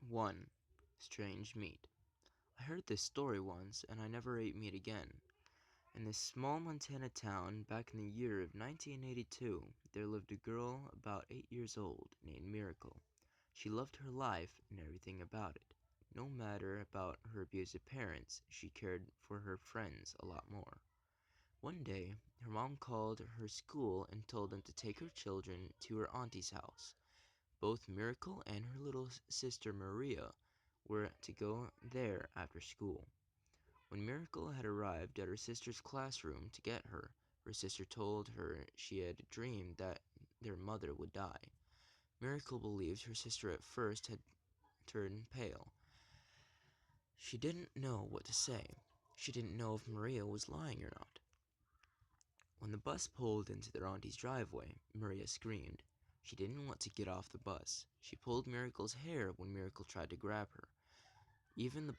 1. Strange meat. I heard this story once, and I never ate meat again. In this small Montana town, back in the year of 1982, there lived a girl about 8 years old named Miracle. She loved her life and everything about it. No matter about her abusive parents, she cared for her friends a lot more. One day, her mom called her school and told them to take her children to her auntie's house. Both Miracle and her little sister Maria were to go there after school. When Miracle had arrived at her sister's classroom to get her, her sister told her she had dreamed that their mother would die. Miracle believed her sister at first had turned pale. She didn't know what to say. She didn't know if Maria was lying or not. When the bus pulled into their auntie's driveway, Maria screamed. She didn't want to get off the bus. She pulled Miracle's hair when Miracle tried to grab her. Even the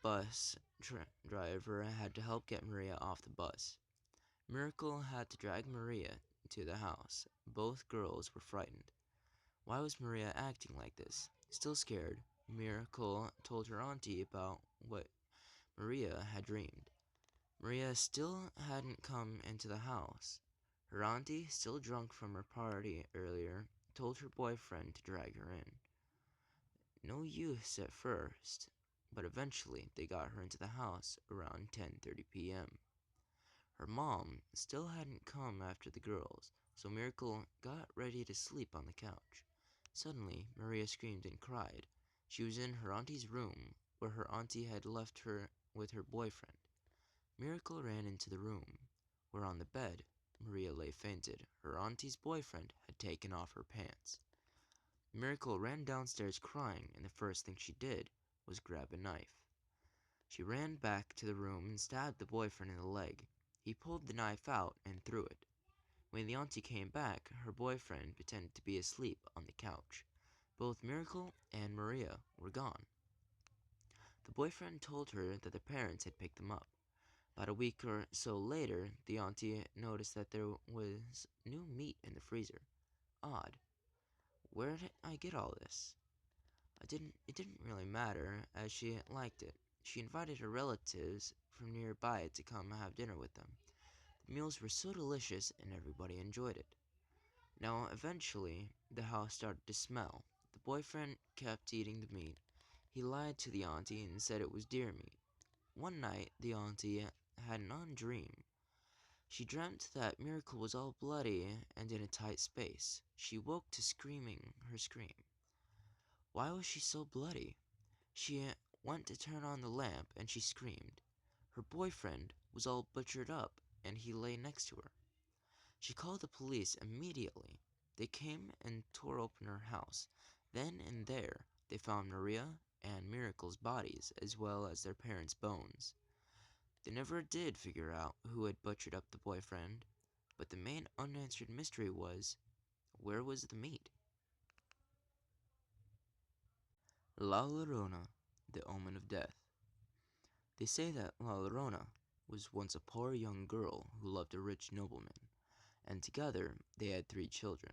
driver had to help get Maria off the bus. Miracle had to drag Maria to the house. Both girls were frightened. Why was Maria acting like this? Still scared, Miracle told her auntie about what Maria had dreamed. Maria still hadn't come into the house. Her auntie, still drunk from her party earlier, told her boyfriend to drag her in. No use at first, but eventually they got her into the house around 10:30 p.m. Her mom still hadn't come after the girls, so Miracle got ready to sleep on the couch. Suddenly, Maria screamed and cried. She was in her auntie's room, where her auntie had left her with her boyfriend. Miracle ran into the room, where on the bed, Maria lay fainted. Her auntie's boyfriend had taken off her pants. Miracle ran downstairs crying, and the first thing she did was grab a knife. She ran back to the room and stabbed the boyfriend in the leg. He pulled the knife out and threw it. When the auntie came back, her boyfriend pretended to be asleep on the couch. Both Miracle and Maria were gone. The boyfriend told her that the parents had picked them up. About a week or so later, the auntie noticed that there was new meat in the freezer. Odd. Where did I get all this? It didn't really matter, as she liked it. She invited her relatives from nearby to come have dinner with them. The meals were so delicious and everybody enjoyed it. Now, eventually, the house started to smell. The boyfriend kept eating the meat. He lied to the auntie and said it was deer meat. One night, the auntie had an odd dream. She dreamt that Miracle was all bloody and in a tight space. She woke to screaming her scream. Why was she so bloody? She went to turn on the lamp and she screamed. Her boyfriend was all butchered up and he lay next to her. She called the police immediately. They came and tore open her house. Then and there, they found Maria and Miracle's bodies as well as their parents' bones. They never did figure out who had butchered up the boyfriend, but the main unanswered mystery was, where was the meat? La Llorona, the Omen of Death. They say that La Llorona was once a poor young girl who loved a rich nobleman, and together they had 3 children.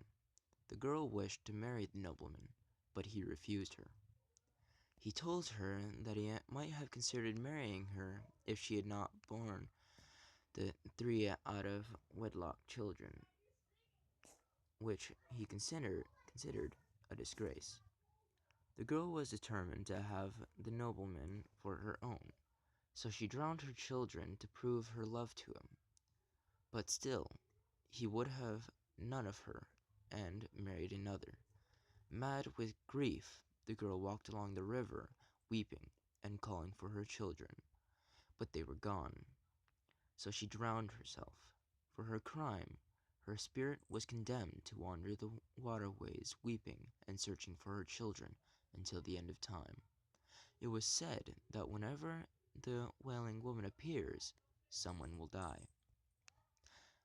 The girl wished to marry the nobleman, but he refused her. He told her that he might have considered marrying her if she had not borne the 3 out of wedlock children, which he considered a disgrace. The girl was determined to have the nobleman for her own, so she drowned her children to prove her love to him. But still, he would have none of her, and married another. Mad with grief, the girl walked along the river, weeping and calling for her children, but they were gone. So she drowned herself. For her crime, her spirit was condemned to wander the waterways, weeping and searching for her children until the end of time. It was said that whenever the Wailing Woman appears, someone will die.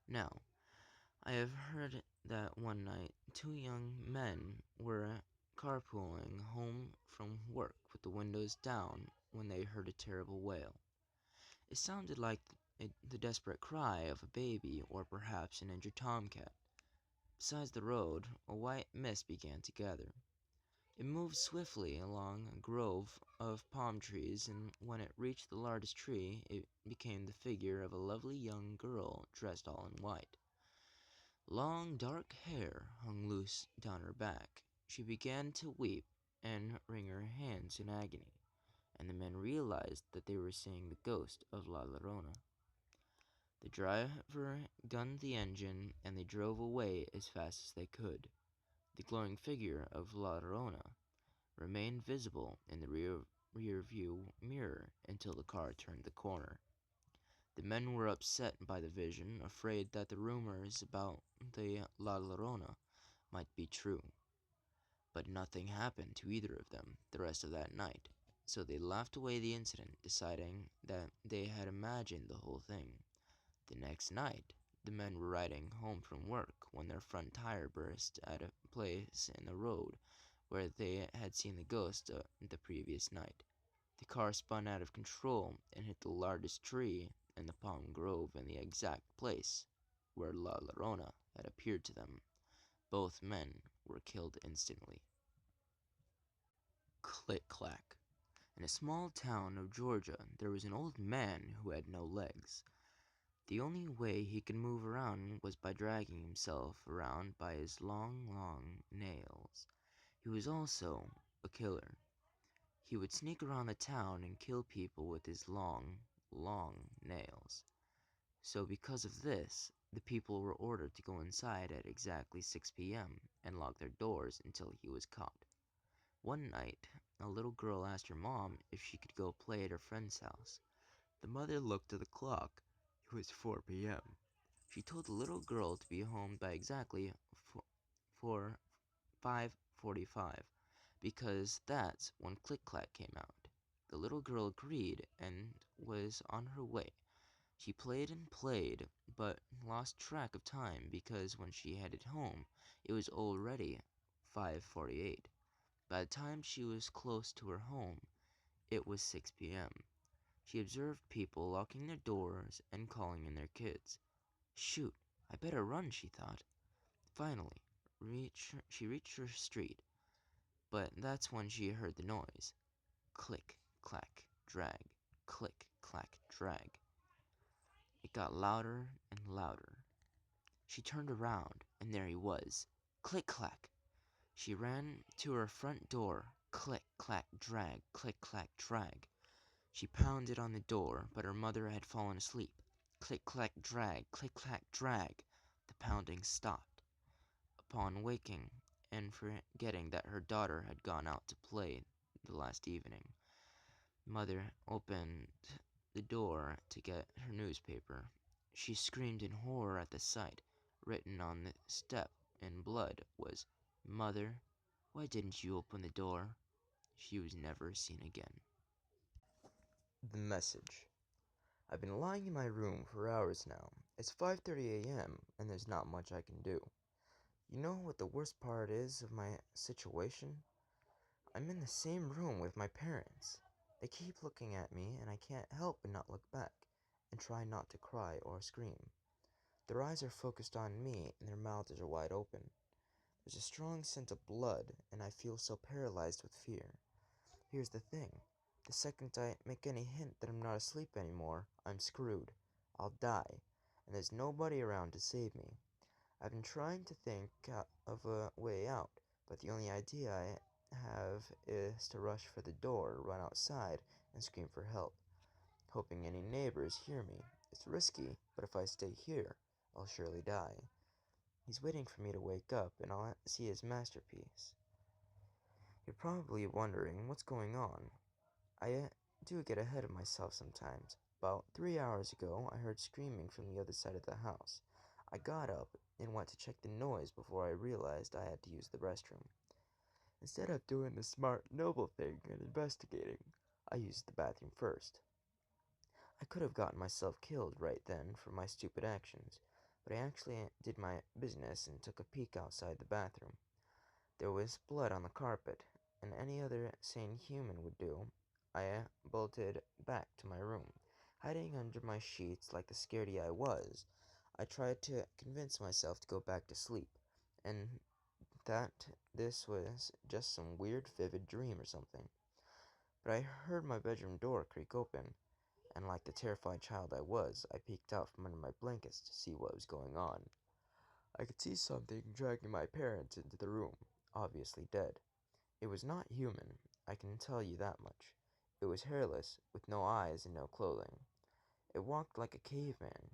Now, I have heard that one night 2 young men were carpooling home from work with the windows down when they heard a terrible wail. It sounded like the desperate cry of a baby or perhaps an injured tomcat. Besides the road, a white mist began to gather. It moved swiftly along a grove of palm trees, and when it reached the largest tree, it became the figure of a lovely young girl dressed all in white. Long dark hair hung loose down her back. She began to weep and wring her hands in agony, and the men realized that they were seeing the ghost of La Llorona. The driver gunned the engine, and they drove away as fast as they could. The glowing figure of La Llorona remained visible in the rear view mirror until the car turned the corner. The men were upset by the vision, afraid that the rumors about the La Llorona might be true. But nothing happened to either of them the rest of that night, so they laughed away the incident, deciding that they had imagined the whole thing. The next night, the men were riding home from work when their front tire burst at a place in the road where they had seen the ghost the previous night. The car spun out of control and hit the largest tree in the palm grove in the exact place where La Llorona had appeared to them. Both men were killed instantly. Click clack. In a small town of Georgia, there was an old man who had no legs. The only way he could move around was by dragging himself around by his long nails. He was also a killer. He would sneak around the town and kill people with his long nails. So because of this, the people were ordered to go inside at exactly 6 p.m. and lock their doors until he was caught. One night, a little girl asked her mom if she could go play at her friend's house. The mother looked at the clock. It was 4 p.m. She told the little girl to be home by exactly 5:45 because that's when Click Clack came out. The little girl agreed and was on her way. She played and played, but lost track of time because when she headed home, it was already 5:48. By the time she was close to her home, it was 6 p.m. She observed people locking their doors and calling in their kids. Shoot, I better run, she thought. Finally, she reached her street, but that's when she heard the noise. Click, clack, drag. Click, clack, drag. It got louder and louder. She turned around, and there he was. Click, clack. She ran to her front door. Click, clack, drag. Click, clack, drag. She pounded on the door, but her mother had fallen asleep. Click, clack, drag. Click, clack, drag. The pounding stopped. Upon waking and forgetting that her daughter had gone out to play the last evening, Mother opened the door to get her newspaper. She screamed in horror at the sight. Written on the step in blood was, "Mother, why didn't you open the door?" She was never seen again. The message. I've been lying in my room for hours now. It's 5:30 a.m. and there's not much I can do. You know what the worst part is of my situation? I'm in the same room with my parents. They keep looking at me, and I can't help but not look back, and try not to cry or scream. Their eyes are focused on me, and their mouths are wide open. There's a strong scent of blood, and I feel so paralyzed with fear. Here's the thing. The second I make any hint that I'm not asleep anymore, I'm screwed. I'll die, and there's nobody around to save me. I've been trying to think of a way out, but the only idea I have is to rush for the door, run outside, and scream for help, hoping any neighbors hear me. It's risky, but if I stay here, I'll surely die. He's waiting for me to wake up, and I'll see his masterpiece. You're probably wondering what's going on. I do get ahead of myself sometimes. About 3 hours ago, I heard screaming from the other side of the house. I got up and went to check the noise before I realized I had to use the restroom. Instead of doing the smart, noble thing and investigating, I used the bathroom first. I could have gotten myself killed right then for my stupid actions, but I actually did my business and took a peek outside the bathroom. There was blood on the carpet, and any other sane human would do. I bolted back to my room. Hiding under my sheets like the scaredy I was, I tried to convince myself to go back to sleep, and that this was just some weird, vivid dream or something. But I heard my bedroom door creak open, and like the terrified child I was, I peeked out from under my blankets to see what was going on. I could see something dragging my parents into the room, obviously dead. It was not human, I can tell you that much. It was hairless, with no eyes and no clothing. It walked like a caveman,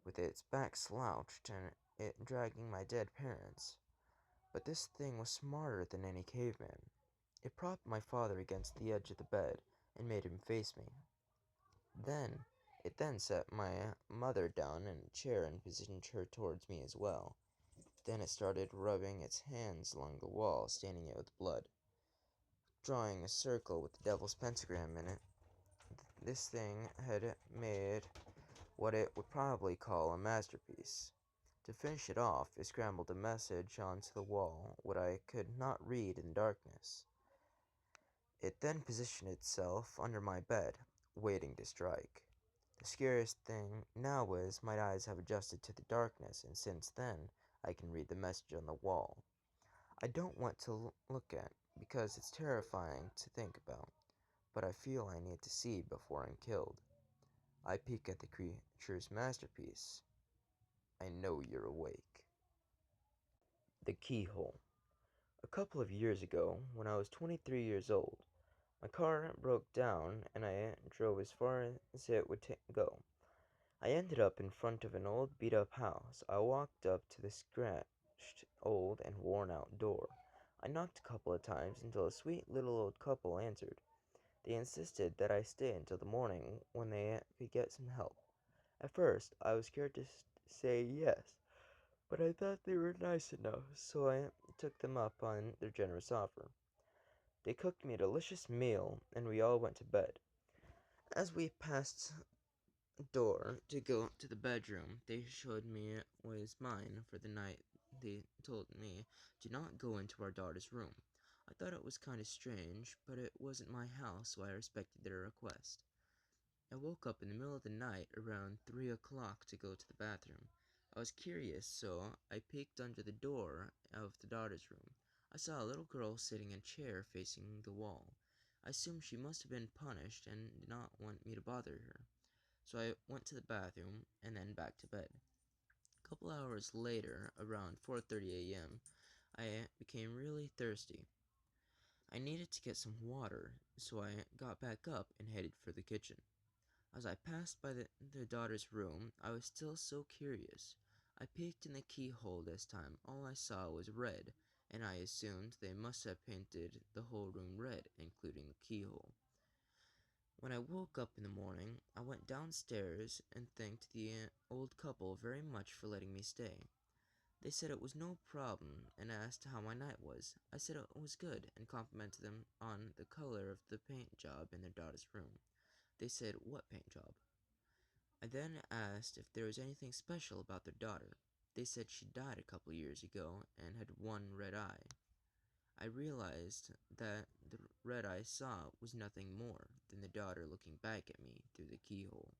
with its back slouched and it dragging my dead parents. But this thing was smarter than any caveman. It propped my father against the edge of the bed and made him face me. Then, it then set my mother down in a chair and positioned her towards me as well. Then it started rubbing its hands along the wall, staining it with blood, drawing a circle with the devil's pentagram in it. This thing had made what it would probably call a masterpiece. To finish it off, it scrambled a message onto the wall, what I could not read in darkness. It then positioned itself under my bed, waiting to strike. The scariest thing now was my eyes have adjusted to the darkness, and since then, I can read the message on the wall. I don't want to look at, because it's terrifying to think about, but I feel I need to see before I'm killed. I peek at the creature's masterpiece. I know you're awake. The Keyhole. A couple of years ago, when I was 23 years old, my car broke down and I drove as far as it would go. I ended up in front of an old beat-up house. I walked up to the scratched, old, and worn-out door. I knocked a couple of times until a sweet little old couple answered. They insisted that I stay until the morning when they could get some help. At first, I was scared to say yes, but I thought they were nice enough, so I took them up on their generous offer. They cooked me a delicious meal, and we all went to bed. As we passed door to go to the bedroom they showed me was mine for the night. They told me, "Do not go into our daughter's room." I thought it was kind of strange, but it wasn't my house, so I respected their request. I woke up in the middle of the night around 3 o'clock to go to the bathroom. I was curious, so I peeked under the door of the daughter's room. I saw a little girl sitting in a chair facing the wall. I assumed she must have been punished and did not want me to bother her. So I went to the bathroom and then back to bed. A couple hours later, around 4:30 a.m., I became really thirsty. I needed to get some water, so I got back up and headed for the kitchen. As I passed by the daughter's room, I was still so curious. I peeked in the keyhole this time. All I saw was red, and I assumed they must have painted the whole room red, including the keyhole. When I woke up in the morning, I went downstairs and thanked the old couple very much for letting me stay. They said it was no problem and asked how my night was. I said it was good and complimented them on the color of the paint job in their daughter's room. They said, "What paint job?" I then asked if there was anything special about their daughter. They said she died a couple years ago and had one red eye. I realized that the red I saw was nothing more than the daughter looking back at me through the keyhole.